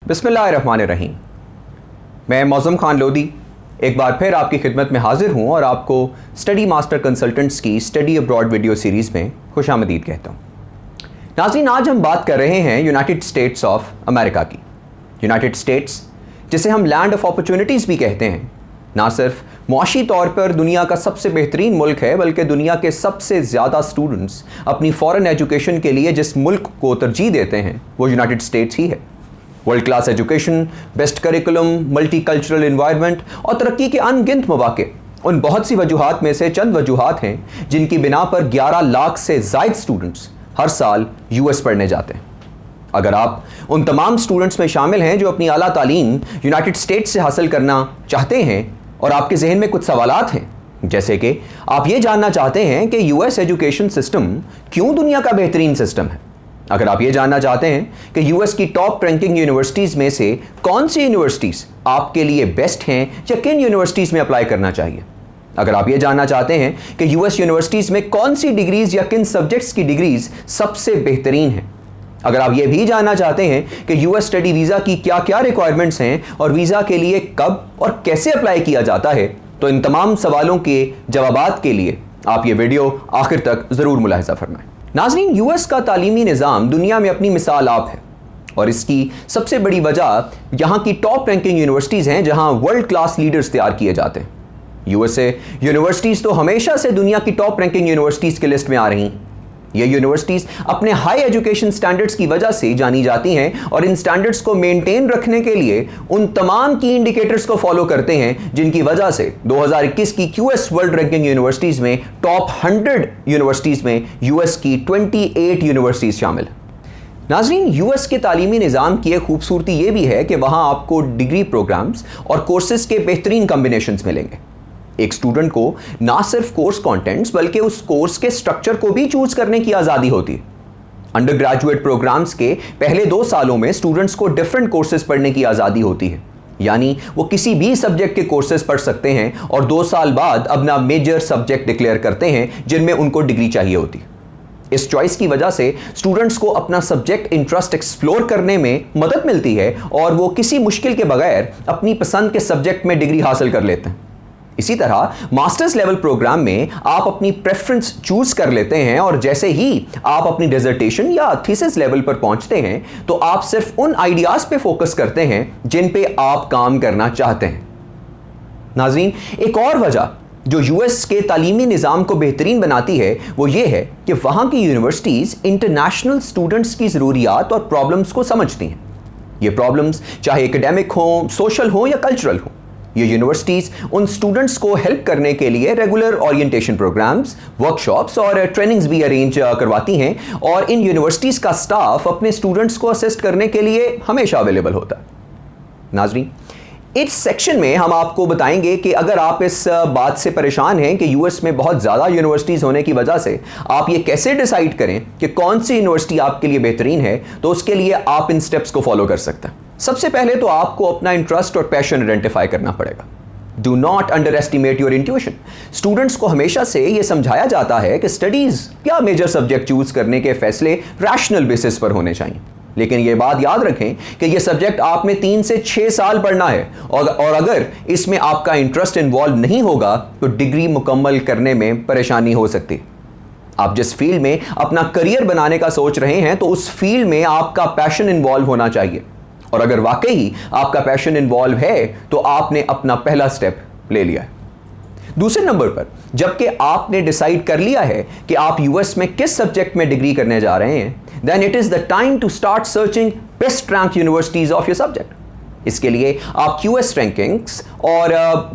बिस्मिल्लाहिर्रहमानिर्रहीम। मैं मौज़म खान लोधी एक बार फिर आपकी खिदमत में हाजिर हूँ और आपको स्टडी मास्टर कंसल्टेंट्स की स्टडी अब्रॉड वीडियो सीरीज़ में खुशामदीद कहता हूँ। नाज़रीन, आज हम बात कर रहे हैं यूनाइटेड स्टेट्स ऑफ अमेरिका की। यूनाइटेड स्टेट्स, जिसे हम लैंड ऑफ अपॉर्चुनिटीज़ भी कहते हैं, ना सिर्फ मुआशी तौर पर दुनिया का सबसे बेहतरीन मुल्क है, बल्कि दुनिया के सबसे ज़्यादा स्टूडेंट्स अपनी फ़ॉरेन एजुकेशन के लिए जिस मुल्क को तरजीह देते हैं वो यूनाइटेड स्टेट्स ही है। World class education, best curriculum, multi cultural environment और तरक्की के अनगिनत मौके उन बहुत सी वजूहात में से चंद वजूहात हैं जिनकी बिना पर 11 लाख से ज़ायद स्टूडेंट्स हर साल यूएस पढ़ने जाते हैं। अगर आप उन तमाम स्टूडेंट्स में शामिल हैं जो अपनी आला तालीम यूनाइटेड स्टेट्स से हासिल करना चाहते हैं और आपके जहन में कुछ सवालात हैं, जैसे कि आप ये जानना चाहते हैं कि यूएस एजुकेशन सिस्टम क्यों दुनिया का बेहतरीन सिस्टम है, अगर आप ये जानना चाहते हैं कि यूएस की टॉप रैंकिंग यूनिवर्सिटीज़ में से कौन सी यूनिवर्सिटीज़ आपके लिए बेस्ट हैं या किन यूनिवर्सिटीज़ में अप्लाई करना चाहिए, अगर आप ये जानना चाहते हैं कि यूएस यूनिवर्सिटीज़ में कौन सी डिग्रीज़ या किन सब्जेक्ट्स की डिग्रीज़ सबसे बेहतरीन हैं, अगर आप ये भी जानना चाहते हैं कि यूएस स्टडी वीज़ा की क्या क्या रिक्वायरमेंट्स हैं और वीज़ा के लिए कब और कैसे अप्लाई किया जाता है, तो इन तमाम सवालों के जवाबात के लिए आप ये वीडियो आखिर तक ज़रूर मुलाहिज़ा फरमाएं। नाज़रीन, यूएस का तालीमी निज़ाम दुनिया में अपनी मिसाल आप है और इसकी सबसे बड़ी वजह यहाँ की टॉप रैंकिंग यूनिवर्सिटीज़ हैं जहाँ वर्ल्ड क्लास लीडर्स तैयार किए जाते हैं। यूएसए यूनिवर्सिटीज़ तो हमेशा से दुनिया की टॉप रैंकिंग यूनिवर्सिटीज़ की लिस्ट में आ रही हैं। ये यूनिवर्सिटीज़ अपने हाई एजुकेशन स्टैंडर्ड्स की वजह से जानी जाती हैं और इन स्टैंडर्ड्स को मेंटेन रखने के लिए उन तमाम की इंडिकेटर्स को फॉलो करते हैं जिनकी वजह से 2021 की क्यूएस वर्ल्ड रैंकिंग यूनिवर्सिटीज़ में टॉप 100 यूनिवर्सिटीज़ में यूएस की 28 यूनिवर्सिटीज़ शामिल हैं। नाज़रीन, यूएस के तालीमी निज़ाम की एक खूबसूरती ये भी है कि वहाँ आपको डिग्री प्रोग्राम्स और कोर्सेज़ के बेहतरीन कम्बिनेशंस मिलेंगे। एक स्टूडेंट को ना सिर्फ कोर्स कंटेंट्स बल्कि उस कोर्स के स्ट्रक्चर को भी चूज करने की आज़ादी होती है। अंडर ग्रेजुएट प्रोग्राम्स के पहले 2 सालों में स्टूडेंट्स को डिफरेंट कोर्सेज पढ़ने की आज़ादी होती है, यानी वो किसी भी सब्जेक्ट के कोर्सेज पढ़ सकते हैं और 2 साल बाद अपना मेजर सब्जेक्ट डिक्लेयर करते हैं जिनमें उनको डिग्री चाहिए होती है। इस चॉइस की वजह से स्टूडेंट्स को अपना सब्जेक्ट इंटरेस्ट एक्सप्लोर करने में मदद मिलती है और वो किसी मुश्किल के बगैर अपनी पसंद के सब्जेक्ट में डिग्री हासिल कर लेते हैं। इसी तरह मास्टर्स लेवल प्रोग्राम में आप अपनी प्रेफरेंस चूज कर लेते हैं और जैसे ही आप अपनी डिसर्टेशन या थीसिस लेवल पर पहुंचते हैं तो आप सिर्फ उन आइडियाज पे फोकस करते हैं जिन पे आप काम करना चाहते हैं। नाज़रीन, एक और वजह जो यूएस के तालीमी निज़ाम को बेहतरीन बनाती है वो ये है कि वहाँ की यूनिवर्सिटीज़ इंटरनेशनल स्टूडेंट्स की ज़रूरियात और प्रॉब्लम्स को समझती हैं। ये प्रॉब्लम्स चाहे एकेडमिक हों, सोशल हों या कल्चरल हों, ये यूनिवर्सिटीज़ उन स्टूडेंट्स को हेल्प करने के लिए रेगुलर ओरिएंटेशन प्रोग्राम्स, वर्कशॉप्स और ट्रेनिंग्स भी अरेंज करवाती हैं और इन यूनिवर्सिटीज़ का स्टाफ अपने स्टूडेंट्स को असिस्ट करने के लिए हमेशा अवेलेबल होता है। नाज़रीन, इस सेक्शन में हम आपको बताएंगे कि अगर आप इस बात से परेशान हैं कि यूएस में बहुत ज़्यादा यूनिवर्सिटीज़ होने की वजह से आप ये कैसे डिसाइड करें कि कौन सी यूनिवर्सिटी आपके लिए बेहतरीन है, तो उसके लिए आप इन स्टेप्स को फॉलो कर सकते हैं। सबसे पहले तो आपको अपना इंटरेस्ट और पैशन आइडेंटिफाई करना पड़ेगा। Do not under estimate your intuition. Students को हमेशा से ये समझाया जाता है कि स्टडीज़ या मेजर सब्जेक्ट चूज करने के फैसले रैशनल बेसिस पर होने चाहिए, लेकिन ये बात याद रखें कि ये सब्जेक्ट आप में 3 से 6 साल पढ़ना है और अगर इसमें आपका इंटरेस्ट इन्वॉल्व नहीं होगा तो डिग्री मुकम्मल करने में परेशानी हो सकती है। आप जिस फील्ड में अपना करियर बनाने का सोच रहे हैं तो उस फील्ड में आपका पैशन इन्वॉल्व होना चाहिए और अगर वाकई ही आपका पैशन इन्वॉल्व है तो आपने अपना पहला स्टेप ले लिया है। दूसरे नंबर पर, जबकि आपने डिसाइड कर लिया है कि आप यूएस में किस सब्जेक्ट में डिग्री करने जा रहे हैं, then it is the time to start searching best rank universities of your subject. इसके लिए आप क्यूएस रैंकिंग्स और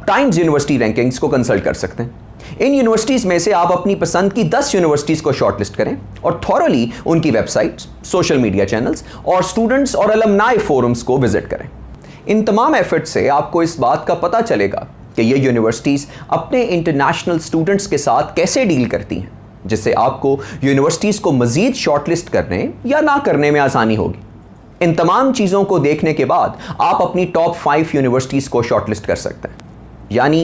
टाइम्स यूनिवर्सिटी रैंकिंग्स को कंसल्ट कर सकते हैं। इन यूनिवर्सिटीज़ में से आप अपनी पसंद की 10 यूनिवर्सिटीज़ को शॉर्टलिस्ट करें और थॉरली उनकी वेबसाइट्स, सोशल मीडिया चैनल्स और स्टूडेंट्स और अलमनाई फोरम्स को विजिट करें। इन तमाम एफर्ट्स से आपको इस बात का पता चलेगा कि ये यूनिवर्सिटीज़ अपने इंटरनेशनल स्टूडेंट्स के साथ कैसे डील करती हैं, जिससे आपको यूनिवर्सिटीज़ को मज़ीद शॉर्टलिस्ट करने या ना करने में आसानी होगी। इन तमाम चीज़ों को देखने के बाद आप अपनी टॉप 5 यूनिवर्सिटीज़ को शॉर्टलिस्ट कर सकते हैं। यानी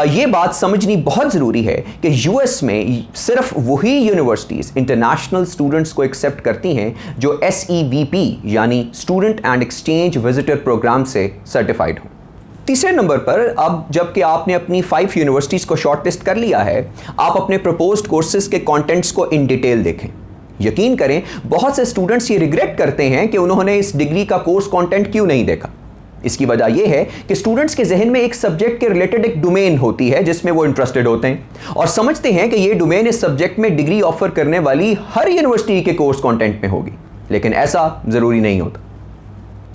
ये बात समझनी बहुत ज़रूरी है कि यूएस में सिर्फ वही यूनिवर्सिटीज़ इंटरनेशनल स्टूडेंट्स को एक्सेप्ट करती हैं जो SEVP यानी student and exchange visitor program से सर्टिफाइड हों। तीसरे नंबर पर, अब जबकि आपने अपनी 5 यूनिवर्सिटीज़ को शॉर्ट लिस्ट कर लिया है, आप अपने प्रपोज्ड कोर्सेज के कंटेंट्स को इन डिटेल देखें। यकीन करें, बहुत से स्टूडेंट्स ये रिग्रेट करते हैं कि उन्होंने इस डिग्री का कोर्स कंटेंट क्यों नहीं देखा। इसकी वजह यह है कि स्टूडेंट्स के जहन में एक सब्जेक्ट के रिलेटेड एक डोमेन होती है जिसमें वो इंटरेस्टेड होते हैं और समझते हैं कि ये डोमेन इस सब्जेक्ट में डिग्री ऑफर करने वाली हर यूनिवर्सिटी के कोर्स कंटेंट में होगी, लेकिन ऐसा ज़रूरी नहीं होता।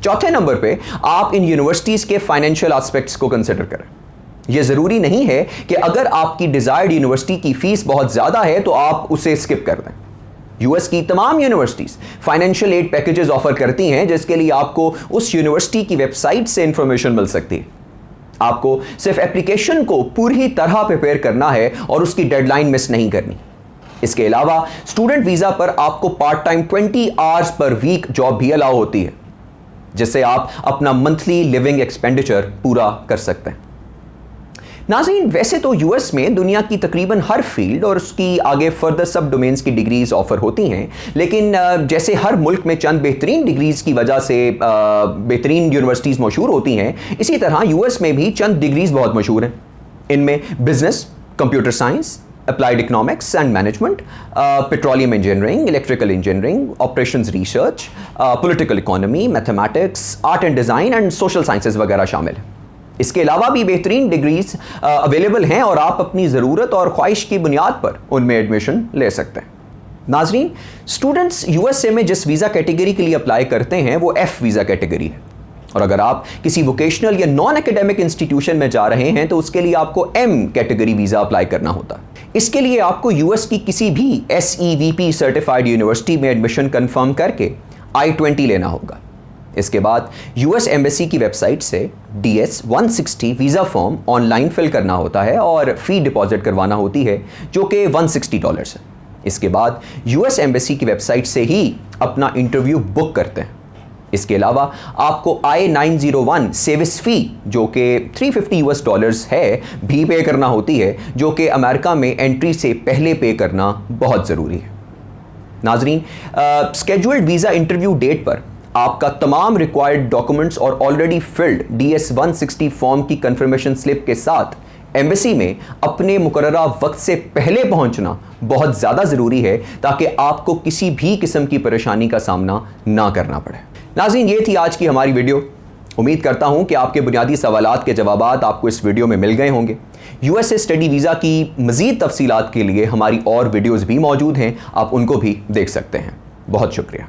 चौथे नंबर पे, आप इन यूनिवर्सिटीज़ के फाइनेंशियल एस्पेक्ट्स को कंसिडर करें। यह ज़रूरी नहीं है कि अगर आपकी डिज़ायर्ड यूनिवर्सिटी की फ़ीस बहुत ज़्यादा है तो आप उसे स्किप कर दें। यूएस की तमाम universities financial aid packages offer करती हैं जिसके लिए आपको उस यूनिवर्सिटी की वेबसाइट से इंफॉर्मेशन मिल सकती है। आपको सिर्फ एप्लीकेशन को पूरी तरह प्रिपेयर करना है और उसकी डेडलाइन मिस नहीं करनी। इसके अलावा स्टूडेंट वीज़ा पर आपको part time 20 hours per week job भी अलाउ होती है, जिससे आप अपना मंथली लिविंग एक्सपेंडिचर पूरा कर सकते हैं। नाज़रीन, वैसे तो यूएस में दुनिया की तकरीबन हर फील्ड और उसकी आगे फर्दर सब डोमेन्स की डिग्रीज ऑफर होती हैं, लेकिन जैसे हर मुल्क में चंद बेहतरीन डिग्रीज की वजह से बेहतरीन यूनिवर्सिटीज़ मशहूर होती हैं, इसी तरह यूएस में भी चंद डिग्रीज बहुत मशहूर हैं। इनमें business, computer science, applied economics and management, petroleum engineering, electrical engineering, operations research, political economy, mathematics, art and design and social sciences वगैरह शामिल हैं। इसके अलावा भी बेहतरीन डिग्रीज अवेलेबल हैं और आप अपनी ज़रूरत और ख्वाहिश की बुनियाद पर उनमें एडमिशन ले सकते हैं। नाजरीन, स्टूडेंट्स यूएसए में जिस वीज़ा कैटेगरी के लिए अप्लाई करते हैं वो F वीज़ा कैटेगरी है, और अगर आप किसी वोकेशनल या नॉन एकेडमिक इंस्टीट्यूशन में जा रहे हैं तो उसके लिए आपको M कैटेगरी वीज़ा अप्लाई करना होता है। इसके लिए आपको यूएस की किसी भी SEVP सर्टिफाइड यूनिवर्सिटी में एडमिशन कंफर्म करके I-20 लेना होगा। इसके बाद यूएस एम्बेसी की वेबसाइट से DS-160 visa form online fill करना होता है और फ़ी डिपॉजिट करवाना होती है जो कि $160 है। इसके बाद यूएस एम्बेसी की वेबसाइट से ही अपना इंटरव्यू बुक करते हैं। इसके अलावा आपको I-901 सर्विस फ़ी जो कि $350 है भी पे करना होती है, जो कि अमेरिका में एंट्री से पहले पे करना बहुत ज़रूरी है। नाजरीन, स्केड्यूल्ड वीज़ा इंटरव्यू डेट पर आपका तमाम रिक्वायर्ड डॉक्यूमेंट्स और ऑलरेडी फिल्ड DS-160 फॉर्म की कंफर्मेशन स्लिप के साथ एम्बेसी में अपने मुकर्ररा वक्त से पहले पहुंचना बहुत ज़्यादा ज़रूरी है ताकि आपको किसी भी किस्म की परेशानी का सामना ना करना पड़े। नाज़रीन, ये थी आज की हमारी वीडियो। उम्मीद करता हूँ कि आपके बुनियादी सवालात के जवाबात आपको इस वीडियो में मिल गए होंगे। यूएसए स्टडी वीज़ा की मज़ीद तफसीलात के लिए हमारी और वीडियोज़ भी मौजूद हैं, आप उनको भी देख सकते हैं। बहुत शुक्रिया।